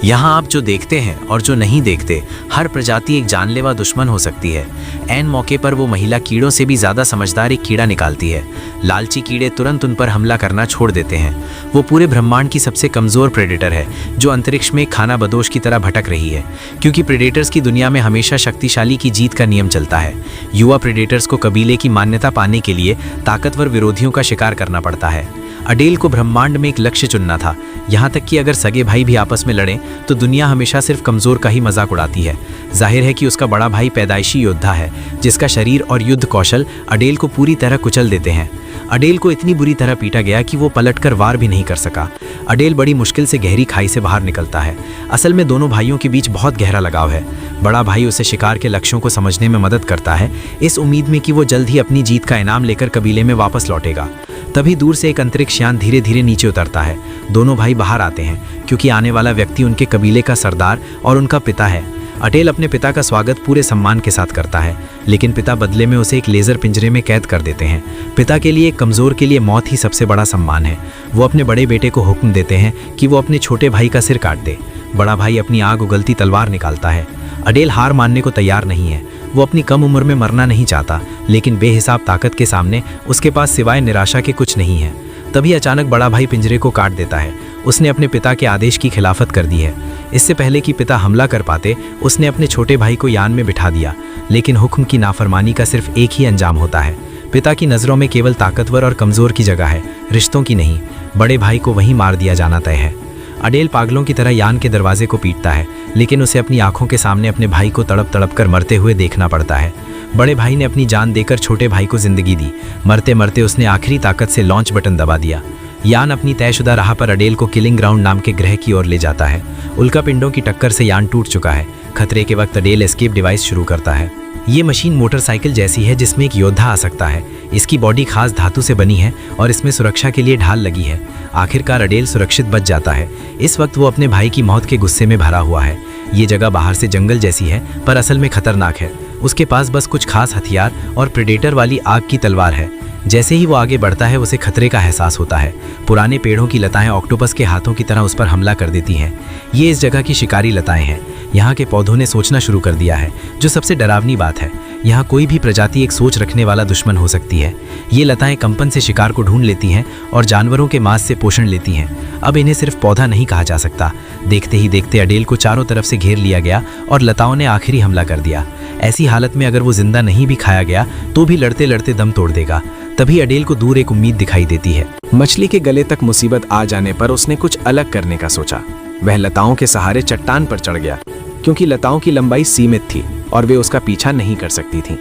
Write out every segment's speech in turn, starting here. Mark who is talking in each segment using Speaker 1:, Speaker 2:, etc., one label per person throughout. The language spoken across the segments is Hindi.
Speaker 1: यहाँ आप जो देखते हैं और जो नहीं देखते, हर प्रजाति एक जानलेवा दुश्मन हो सकती है। ऐन मौके पर वो महिला कीड़ों से भी ज़्यादा समझदार एक कीड़ा निकालती है। लालची कीड़े तुरंत उन पर हमला करना छोड़ देते हैं। वो पूरे ब्रह्मांड की सबसे कमज़ोर प्रेडेटर है, जो अंतरिक्ष में खाना बदोश की तरह भटक रही है, क्योंकि प्रेडेटर्स की दुनिया में हमेशा शक्तिशाली की जीत का नियम चलता है। युवा प्रेडेटर्स को कबीले की मान्यता पाने के लिए ताकतवर विरोधियों का शिकार करना पड़ता है। अडेल को ब्रह्मांड में एक लक्ष्य चुनना था, यहाँ तक कि अगर सगे भाई भी आपस में लड़ें तो दुनिया हमेशा सिर्फ कमज़ोर का ही मजाक उड़ाती है। जाहिर है कि उसका बड़ा भाई पैदाइशी योद्धा है, जिसका शरीर और युद्ध कौशल अडेल को पूरी तरह कुचल देते हैं। अडेल को इतनी बुरी तरह पीटा गया कि वो पलटकर वार भी नहीं कर सका। अडेल बड़ी मुश्किल से गहरी खाई से बाहर निकलता है। असल में दोनों भाइयों के बीच बहुत गहरा लगाव है। बड़ा भाई उसे शिकार के लक्ष्यों को समझने में मदद करता है, इस उम्मीद में कि वो जल्द ही अपनी जीत का इनाम लेकर कबीले में वापस लौटेगा। तभी दूर से एक अंतरिक्ष यान धीरे धीरे नीचे उतरता है। दोनों भाई बाहर आते हैं, क्योंकि आने वाला व्यक्ति उनके कबीले का सरदार और उनका पिता है। अडेल अपने पिता का स्वागत पूरे सम्मान के साथ करता है, लेकिन पिता बदले में उसे एक लेज़र पिंजरे में कैद कर देते हैं। पिता के लिए एक कमज़ोर के लिए मौत ही सबसे बड़ा सम्मान है। वो अपने बड़े बेटे को हुक्म देते हैं कि वो अपने छोटे भाई का सिर काट दे। बड़ा भाई अपनी आग उगलती तलवार निकालता है। अडेल हार मानने को तैयार नहीं है। वो अपनी कम उम्र में मरना नहीं चाहता, लेकिन बेहिसाब ताकत के सामने उसके पास सिवाय निराशा के कुछ नहीं है। तभी अचानक बड़ा भाई पिंजरे को काट देता है। उसने अपने पिता के आदेश की खिलाफत कर दी है। इससे पहले कि पिता हमला कर पाते, उसने अपने छोटे भाई को यान में बिठा दिया, लेकिन हुक्म की नाफरमानी का सिर्फ एक ही अंजाम होता है। पिता की नज़रों में केवल ताकतवर और कमज़ोर की जगह है, रिश्तों की नहीं। बड़े भाई को वहीं मार दिया जाना तय है। अडेल पागलों की तरह यान के दरवाजे को पीटता है, लेकिन उसे अपनी आंखों के सामने अपने भाई को तड़प तड़प कर मरते हुए देखना पड़ता है। बड़े भाई ने अपनी जान देकर छोटे भाई को जिंदगी दी। मरते मरते उसने आखिरी ताकत से लॉन्च बटन दबा दिया। यान अपनी तयशुदा राह पर अडेल को किलिंग ग्राउंड नाम के ग्रह की ओर ले जाता है। उल्का पिंडों की टक्कर से यान टूट चुका है। खतरे के वक्त अडेल एस्केप डिवाइस शुरू करता है। ये मशीन मोटरसाइकिल जैसी है, जिसमें एक योद्धा आ सकता है। इसकी बॉडी खास धातु से बनी है और इसमें सुरक्षा के लिए ढाल लगी है। आखिरकार अडेल सुरक्षित बच जाता है। इस वक्त वो अपने भाई की मौत के गुस्से में भरा हुआ है। ये जगह बाहर से जंगल जैसी है, पर असल में खतरनाक है। उसके पास बस कुछ खास हथियार और प्रेडेटर वाली आग की तलवार है। जैसे ही वो आगे बढ़ता है, उसे खतरे का एहसास होता है। पुराने पेड़ों की लताएं ऑक्टोपस के हाथों की तरह उस पर हमला कर देती हैं। ये इस जगह की शिकारी लताएं हैं। यहाँ के पौधों ने सोचना शुरू कर दिया है, जो सबसे डरावनी बात है। यहाँ कोई भी प्रजाति एक सोच रखने वाला दुश्मन हो सकती है। ये लताएं कंपन से शिकार को ढूंढ लेती हैं और जानवरों के मांस से पोषण लेती हैं। अब इन्हें सिर्फ पौधा नहीं कहा जा सकता। देखते ही देखते अडेल को चारों तरफ से घेर लिया गया और लताओं ने आखिरी हमला कर दिया। ऐसी हालत में अगर वो जिंदा नहीं भी खाया गया तो भी लड़ते लड़ते दम तोड़ देगा। तभी अडेल को दूर एक उम्मीद दिखाई देती है।
Speaker 2: मछली के गले तक मुसीबत आ जाने पर उसने कुछ अलग करने का सोचा। वह लताओं के सहारे चट्टान पर चढ़ गया, क्योंकि लताओं की लंबाई सीमित थी और वे उसका पीछा नहीं कर सकती थीं।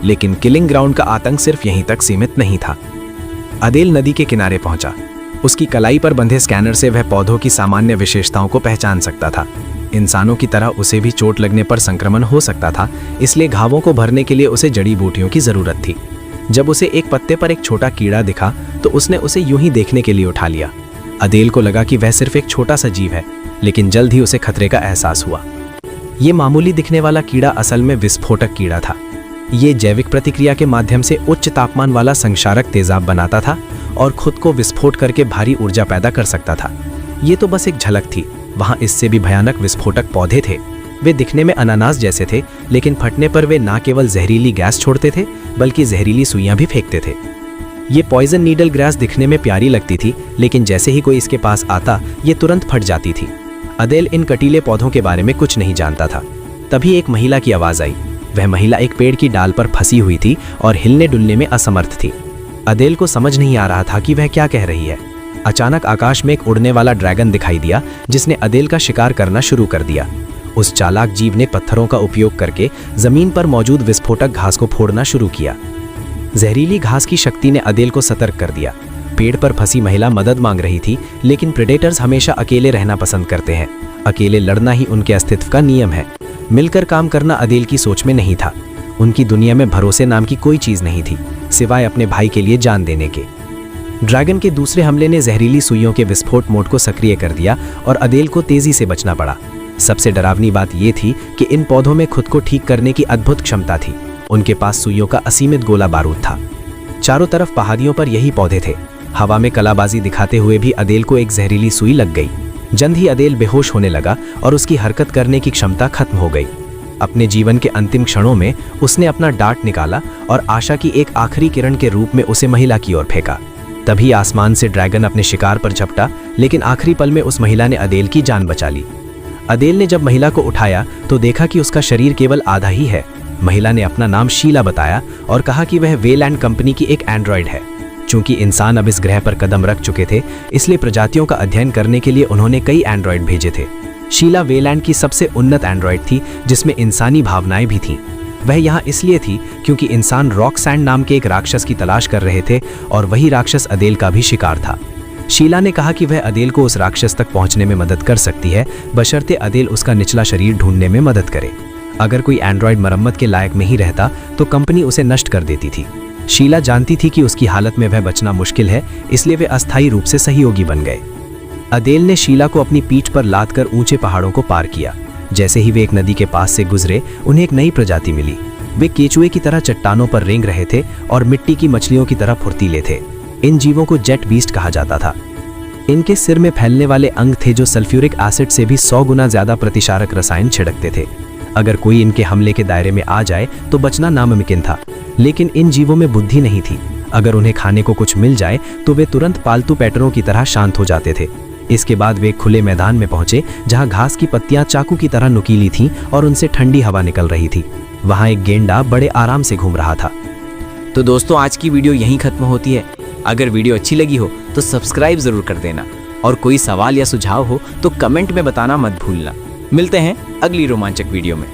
Speaker 2: लेकिन किलिंग ग्राउंड का आतंक सिर्फ यहीं तक सीमित नहीं था। अडेल नदी के किनारे पहुंचा। उसकी कलाई पर बंधे स्कैनर से वह पौधों की सामान्य विशेषताओं को पहचान सकता था। इंसानों की तरह उसे भी चोट लगने पर संक्रमण हो सकता था, इसलिए घावों को भरने के लिए उसे जड़ी बूटियों की जरूरत थी। जब उसे एक पत्ते पर एक छोटा कीड़ा दिखा तो उसने उसे यूं ही देखने के लिए उठा लिया। अडेल को लगा कि वह सिर्फ एक छोटा सा जीव है, लेकिन जल्द ही उसे खतरे का एहसास हुआ। ये मामूली दिखने वाला कीड़ा असल में विस्फोटक कीड़ा था। ये जैविक प्रतिक्रिया के माध्यम से उच्च तापमान वाला संक्षारक तेजाब बनाता था और खुद को विस्फोट करके भारी ऊर्जा पैदा कर सकता था। ये तो बस एक झलक थी। वहाँ इससे भी भयानक विस्फोटक पौधे थे। वे दिखने में अनानास जैसे थे, लेकिन फटने पर वे ना केवल जहरीली गैस छोड़ते थे, बल्कि जहरीली सुइयां भी फेंकते थे। ये पॉइजन नीडल ग्रास दिखने में प्यारी लगती थी, लेकिन जैसे ही कोई इसके पास आता, ये तुरंत फट जाती थी। अडेल इन कटीले पौधों के बारे में कुछ नहीं जानता था। तभी एक महिला की आवाज आई। वह महिला एक पेड़ की डाल पर फंसी हुई थी और हिलने डुलने में असमर्थ थी। अडेल को समझ नहीं आ रहा था कि वह क्या कह रही है। अचानक आकाश में एक उड़ने वाला ड्रैगन दिखाई दिया, जिसने अडेल का शिकार करना शुरू कर दिया। उस चालाक जीव ने पत्थरों का उपयोग करके जमीन पर मौजूद विस्फोटक घास को फोड़ना शुरू किया। जहरीली घास की शक्ति ने अडेल को सतर्क कर दिया। पेड़ पर फंसी महिला मदद मांग रही थी, लेकिन प्रेडेटर्स हमेशा अकेले रहना पसंद करते हैं। अकेले लड़ना ही उनके अस्तित्व का नियम है। मिलकर काम करना अडेल की सोच में नहीं था। उनकी दुनिया में भरोसे नाम की कोई चीज नहीं थी, सिवाय अपने भाई के लिए जान देने के। ड्रैगन के दूसरे हमले ने जहरीली सुइयों के विस्फोट मोड को सक्रिय कर दिया और अडेल को तेजी से बचना पड़ा। सबसे डरावनी बात यह थी कि इन पौधों में खुद को ठीक करने की अद्भुत क्षमता थी। उनके पास सुइयों का असीमित गोला बारूद था। चारों तरफ पहाड़ियों पर यही पौधे थे। हवा में कलाबाजी दिखाते हुए भी अडेल को एक जहरीली सुई लग गई। जल्द ही अदेल बेहोश होने लगा और उसकी हरकत करने की क्षमता खत्म हो गई। अपने जीवन के अंतिम क्षणों में उसने अपना डार्ट निकाला और आशा की एक आखिरी किरण के रूप में उसे महिला की ओर फेंका। तभी आसमान से ड्रैगन अपने शिकार पर झपटा, लेकिन आखिरी पल में उस महिला ने अदेल की जान बचा ली। अदेल ने जब महिला को उठाया तो देखा कि उसका शरीर केवल आधा ही है। महिला ने अपना नाम शीला बताया और कहा कि वह वेलैंड कंपनी की एक एंड्रॉयड है। चूंकि इंसान अब इस ग्रह पर कदम रख चुके थे, इसलिए प्रजातियों का अध्ययन करने के लिए उन्होंने कई एंड्रॉयड भेजे थे। शीला वेलैंड की सबसे उन्नत एंड्रॉयड थी, जिसमें इंसानी भावनाएं भी थीं। वह यहाँ इसलिए थी क्योंकि इंसान रॉक सैंड नाम के एक राक्षस की तलाश कर रहे थे और वही राक्षस अदेल का भी शिकार था। शीला ने कहा कि वह अदेल को उस राक्षस तक पहुंचने में मदद कर सकती है, बशर्ते अदेल उसका निचला शरीर ढूंढने में मदद करे। अगर कोई एंड्रॉयड मरम्मत के लायक नहीं रहता तो कंपनी उसे नष्ट कर देती थी। शीला जानती थी कि उसकी हालत में वह बचना मुश्किल है, इसलिए वे अस्थायी रूप से सहयोगी बन गए। अदेल ने शीला को अपनी पीठ पर लाद कर ऊंचे पहाड़ों को पार किया। जैसे ही वे एक नदी के पास से गुजरे, उन्हें एक नई प्रजाति मिली। वे केचुए की तरह चट्टानों पर रेंग रहे थे और मिट्टी की मछलियों की तरह फुर्तीले थे। इन जीवों को जेट बीस्ट कहा जाता था। इनके सिर में फैलने वाले अंग थे जो सल्फ्यूरिक एसिड से भी 100 गुना ज्यादा प्रतिशारक रसायन छिड़कते थे। अगर कोई इनके हमले के दायरे में आ जाए तो बचना नामुमकिन था। लेकिन इन जीवों में बुद्धि नहीं थी। अगर उन्हें खाने को कुछ मिल जाए तो वे तुरंत पालतू पैटरों की तरह शांत हो जाते थे। इसके बाद वे खुले मैदान में पहुंचे जहां घास की पत्तियां चाकू की तरह नुकीली थीं और उनसे ठंडी हवा निकल रही थी। वहां एक गेंडा बड़े आराम से घूम रहा था।
Speaker 1: तो दोस्तों, आज की वीडियो यहीं खत्म होती है। अगर वीडियो अच्छी लगी हो तो सब्सक्राइब जरूर कर देना और कोई सवाल या सुझाव हो तो कमेंट में बताना मत भूलना। मिलते हैं अगली रोमांचक वीडियो में।